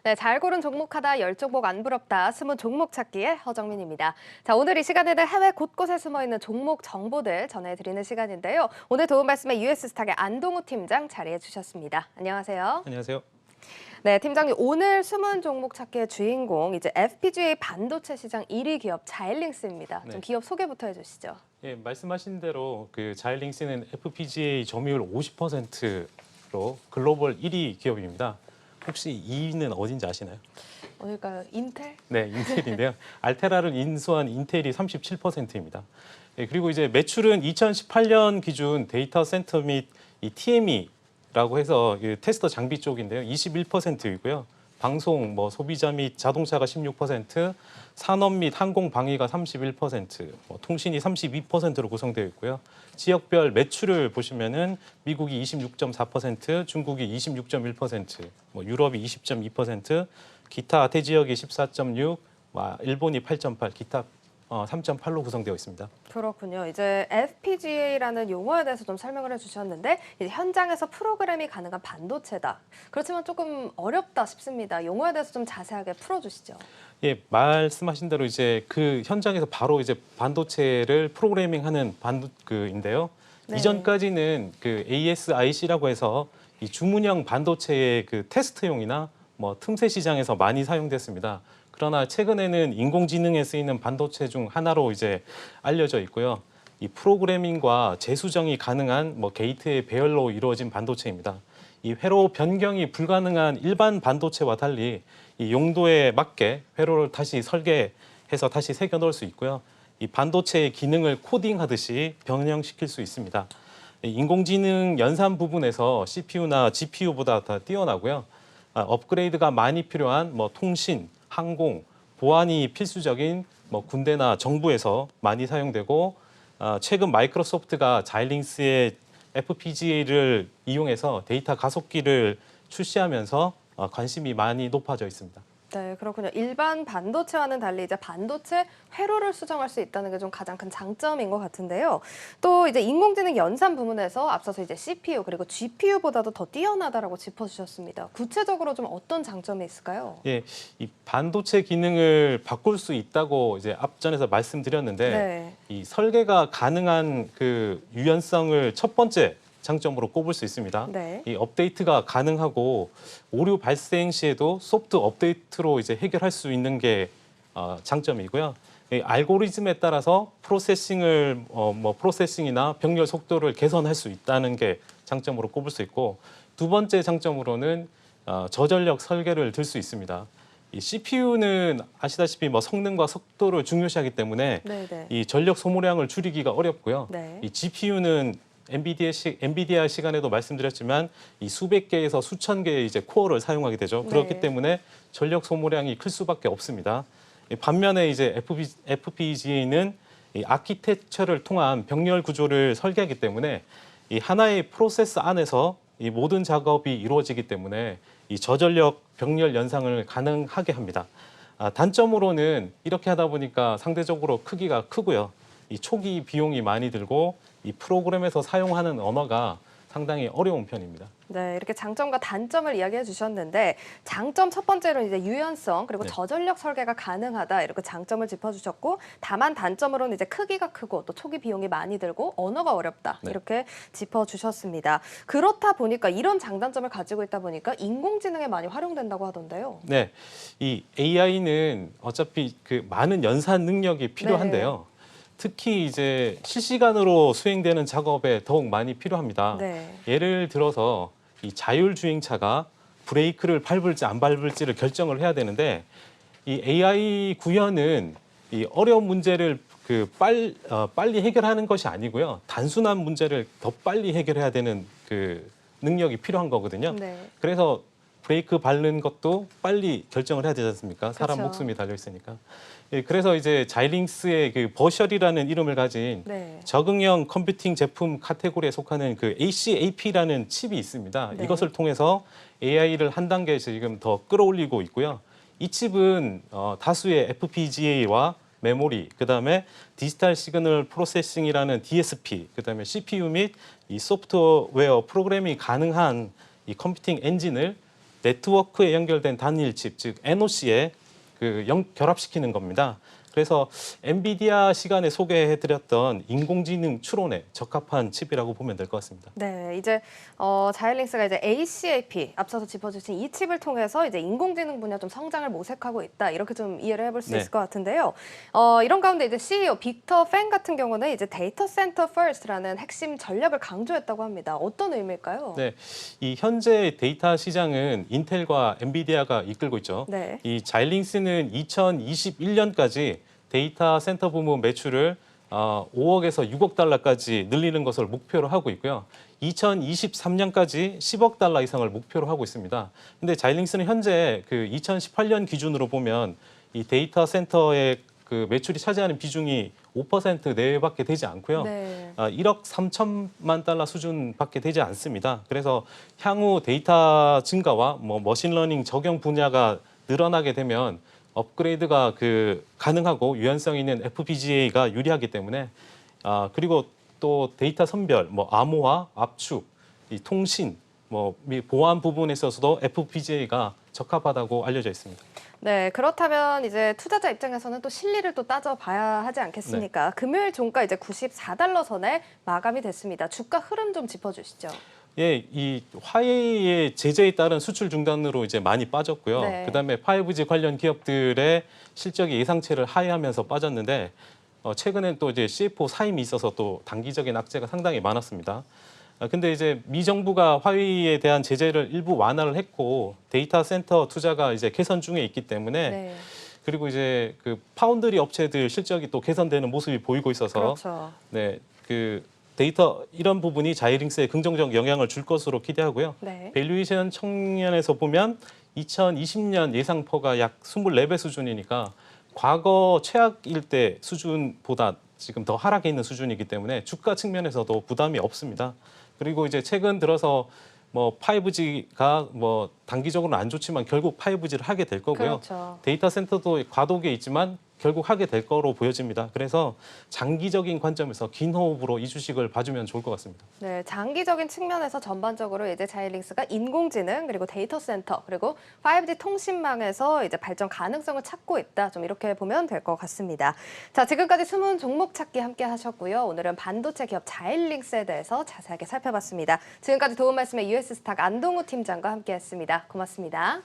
네, 잘 고른 종목하다 10종목 안 부럽다 숨은 종목 찾기의 허정민입니다. 자, 오늘 이 시간에는 해외 곳곳에 숨어있는 종목 정보들 전해드리는 시간인데요. 오늘 도움 말씀에 US스탁의 안동우 팀장 자리해 주셨습니다. 안녕하세요. 안녕하세요. 네, 팀장님 오늘 숨은 종목 찾기의 주인공 이제 FPGA 반도체 시장 1위 기업 자일링스입니다. 좀 네. 기업 소개부터 해주시죠. 예, 말씀하신 대로 그 자일링스는 FPGA 점유율 50%로 글로벌 1위 기업입니다. 혹시 2위는 어딘지 아시나요? 어딜까요? 인텔? 네, 인텔인데요. 알테라를 인수한 인텔이 37%입니다. 예, 그리고 이제 매출은 2018년 기준 데이터 센터 및 이 TME라고 해서 이 테스터 장비 쪽인데요. 21%이고요. 방송, 소비자 및 자동차가 16%, 산업 및 항공 방위가 31%, 통신이 32%로 구성되어 있고요. 지역별 매출을 보시면은 미국이 26.4%, 중국이 26.1%, 유럽이 20.2%, 기타 대지역이 14.6, 일본이 8.8, 기타 3.8로 구성되어 있습니다. 그렇군요. 이제 FPGA라는 용어에 대해서 좀 설명을 해주셨는데 이제 현장에서 프로그램이 가능한 반도체다. 그렇지만 조금 어렵다 싶습니다. 용어에 대해서 좀 자세하게 풀어주시죠. 예, 말씀하신 대로 이제 그 현장에서 바로 이제 반도체를 프로그래밍하는 인데요. 네. 이전까지는 그 ASIC라고 해서 이 주문형 반도체의 그 테스트용이나 틈새 시장에서 많이 사용됐습니다. 그러나 최근에는 인공지능에 쓰이는 반도체 중 하나로 이제 알려져 있고요. 이 프로그래밍과 재수정이 가능한 게이트의 배열로 이루어진 반도체입니다. 이 회로 변경이 불가능한 일반 반도체와 달리 이 용도에 맞게 회로를 다시 설계해서 다시 새겨 넣을 수 있고요. 이 반도체의 기능을 코딩하듯이 변형시킬 수 있습니다. 인공지능 연산 부분에서 CPU나 GPU보다 더 뛰어나고요. 업그레이드가 많이 필요한 통신, 항공, 보안이 필수적인 군대나 정부에서 많이 사용되고 최근 마이크로소프트가 자일링스의 FPGA를 이용해서 데이터 가속기를 출시하면서 관심이 많이 높아져 있습니다. 네, 그렇군요. 일반 반도체와는 달리 이제 반도체 회로를 수정할 수 있다는 게 좀 가장 큰 장점인 것 같은데요. 또 이제 인공지능 연산 부문에서 앞서서 이제 CPU 그리고 GPU보다도 더 뛰어나다라고 짚어주셨습니다. 구체적으로 좀 어떤 장점이 있을까요? 예, 이 반도체 기능을 바꿀 수 있다고 이제 앞전에서 말씀드렸는데 네. 이 설계가 가능한 그 유연성을 첫 번째 장점으로 꼽을 수 있습니다. 네. 이 업데이트가 가능하고 오류 발생 시에도 소프트 업데이트로 이제 해결할 수 있는 게 장점이고요. 이 알고리즘에 따라서 프로세싱이나 병렬 속도를 개선할 수 있다는 게 장점으로 꼽을 수 있고 두 번째 장점으로는 저전력 설계를 들 수 있습니다. 이 CPU는 아시다시피 성능과 속도를 중요시하기 때문에 네네. 이 전력 소모량을 줄이기가 어렵고요. 네. 이 GPU는 엔비디아 시간에도 말씀드렸지만 이 수백 개에서 수천 개의 이제 코어를 사용하게 되죠. 그렇기 네. 때문에 전력 소모량이 클 수밖에 없습니다. 반면에 이제 FPGA는 이 아키텍처를 통한 병렬 구조를 설계하기 때문에 이 하나의 프로세스 안에서 이 모든 작업이 이루어지기 때문에 이 저전력 병렬 연상을 가능하게 합니다. 단점으로는 이렇게 하다 보니까 상대적으로 크기가 크고요. 이 초기 비용이 많이 들고 이 프로그램에서 사용하는 언어가 상당히 어려운 편입니다. 네, 이렇게 장점과 단점을 이야기해 주셨는데 장점 첫 번째로 이제 유연성 그리고 네. 저전력 설계가 가능하다 이렇게 장점을 짚어주셨고 다만 단점으로는 이제 크기가 크고 또 초기 비용이 많이 들고 언어가 어렵다 네. 이렇게 짚어주셨습니다. 그렇다 보니까 이런 장단점을 가지고 있다 보니까 인공지능에 많이 활용된다고 하던데요. 네, 이 AI는 어차피 그 많은 연산 능력이 필요한데요. 특히 이제 실시간으로 수행되는 작업에 더욱 많이 필요합니다. 네. 예를 들어서 이 자율주행차가 브레이크를 밟을지 안 밟을지를 결정을 해야 되는데 이 AI 구현은 이 어려운 문제를 빨리 해결하는 것이 아니고요. 단순한 문제를 더 빨리 해결해야 되는 그 능력이 필요한 거거든요. 네. 그래서 브레이크 밟는 것도 빨리 결정을 해야 되지 않습니까? 사람 그쵸. 목숨이 달려 있으니까. 예, 그래서 이제 자일링스의 그 버셜이라는 이름을 가진 네. 적응형 컴퓨팅 제품 카테고리에 속하는 그 ACAP라는 칩이 있습니다. 네. 이것을 통해서 AI를 한 단계 지금 더 끌어올리고 있고요. 이 칩은 다수의 FPGA와 메모리, 그다음에 디지털 시그널 프로세싱이라는 DSP, 그다음에 CPU 및 이 소프트웨어 프로그래밍이 가능한 이 컴퓨팅 엔진을 네트워크에 연결된 단일 칩, 즉 NOC에 결합시키는 겁니다. 그래서 엔비디아 시간에 소개해드렸던 인공지능 추론에 적합한 칩이라고 보면 될 것 같습니다. 네, 이제 자이링스가 이제 ACAP 앞서서 짚어주신 이 칩을 통해서 이제 인공지능 분야 좀 성장을 모색하고 있다 이렇게 좀 이해를 해볼 수 네. 있을 것 같은데요. 이런 가운데 이제 CEO 빅터 팬 같은 경우는 이제 데이터 센터 퍼스트라는 핵심 전략을 강조했다고 합니다. 어떤 의미일까요? 네, 이 현재 데이터 시장은 인텔과 엔비디아가 이끌고 있죠. 네. 이 자이링스는 2021년까지 데이터 센터 부문 매출을 5억에서 6억 달러까지 늘리는 것을 목표로 하고 있고요. 2023년까지 10억 달러 이상을 목표로 하고 있습니다. 근데 자이링스는 현재 2018년 기준으로 보면 이 데이터 센터의 매출이 차지하는 비중이 5% 내외밖에 되지 않고요. 네. 1억 3천만 달러 수준밖에 되지 않습니다. 그래서 향후 데이터 증가와 머신러닝 적용 분야가 늘어나게 되면 업그레이드가 가능하고 유연성 있는 FPGA가 유리하기 때문에 그리고 또 데이터 선별, 암호화, 압축, 이 통신, 보안 부분에 있어서도 FPGA가 적합하다고 알려져 있습니다. 네, 그렇다면 이제 투자자 입장에서는 또 실리를 또 따져봐야 하지 않겠습니까? 금요일 종가 이제 94달러 선에 마감이 됐습니다. 주가 흐름 좀 짚어주시죠. 예, 이 화웨이의 제재에 따른 수출 중단으로 이제 많이 빠졌고요. 네. 그다음에 5G 관련 기업들의 실적이 예상치를 하회하면서 빠졌는데 최근엔 또 이제 CFO 사임이 있어서 또 단기적인 악재가 상당히 많았습니다. 근데 이제 미 정부가 화웨이에 대한 제재를 일부 완화를 했고 데이터 센터 투자가 이제 개선 중에 있기 때문에 네. 그리고 이제 파운드리 업체들 실적이 또 개선되는 모습이 보이고 있어서 그렇죠. 네, 데이터 이런 부분이 자이링스에 긍정적 영향을 줄 것으로 기대하고요. 네. 밸류에이션 측면에서 보면 2020년 예상퍼가 약 24배 수준이니까 과거 최악일 때 수준보다 지금 더 하락해 있는 수준이기 때문에 주가 측면에서도 부담이 없습니다. 그리고 이제 최근 들어서 5G가 단기적으로는 안 좋지만 결국 5G를 하게 될 거고요. 그렇죠. 데이터 센터도 과도기에 있지만 결국 하게 될 거로 보여집니다. 그래서 장기적인 관점에서 긴 호흡으로 이 주식을 봐주면 좋을 것 같습니다. 네, 장기적인 측면에서 전반적으로 이제 자이링스가 인공지능 그리고 데이터 센터 그리고 5G 통신망에서 이제 발전 가능성을 찾고 있다. 좀 이렇게 보면 될 것 같습니다. 자, 지금까지 숨은 종목 찾기 함께 하셨고요. 오늘은 반도체 기업 자이링스에 대해서 자세하게 살펴봤습니다. 지금까지 도움 말씀의 US스탁 안동우 팀장과 함께했습니다. 고맙습니다.